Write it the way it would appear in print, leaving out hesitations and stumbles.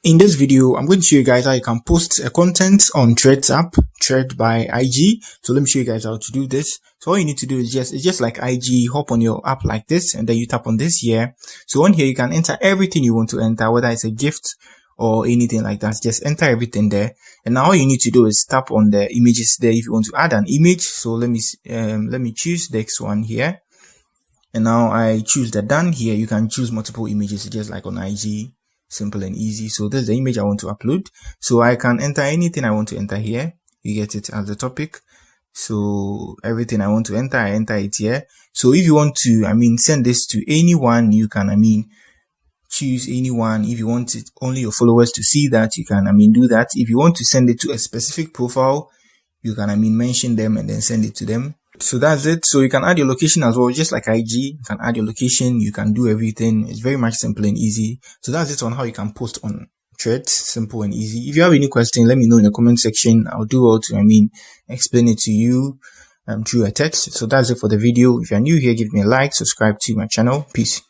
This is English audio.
In this video, I'm going to show you guys how you can post a content on Threads app, Thread by IG. So let me show you guys how to do this. So all you need to do is just like IG, hop on your app like this, and then you tap on this here. So on here, you can enter everything you want to enter, whether it's a gift or anything like that. Just enter everything there. And now all you need to do is tap on the images there if you want to add an image. So let me choose this one here. And now I choose the done here. You can choose multiple images just like on IG. Simple and easy. So this is the image I want to upload. So I can enter anything I want to enter here. You get it as the topic. So everything I want to enter, I enter it here. So if you want to, send this to anyone, you can, choose anyone. If you want it only your followers to see that, you can, do that. If you want to send it to a specific profile, you can, mention them and then send it to them. So that's it. So you can add your location as well, just like IG. You can add your location. You can do everything. It's very much simple and easy. So that's it on how you can post on Threads. Simple and easy. If you have any question, let me know in the comment section. I'll do all to, explain it to you through a text. So that's it for the video. If you're new here, give me a like, subscribe to my channel. Peace.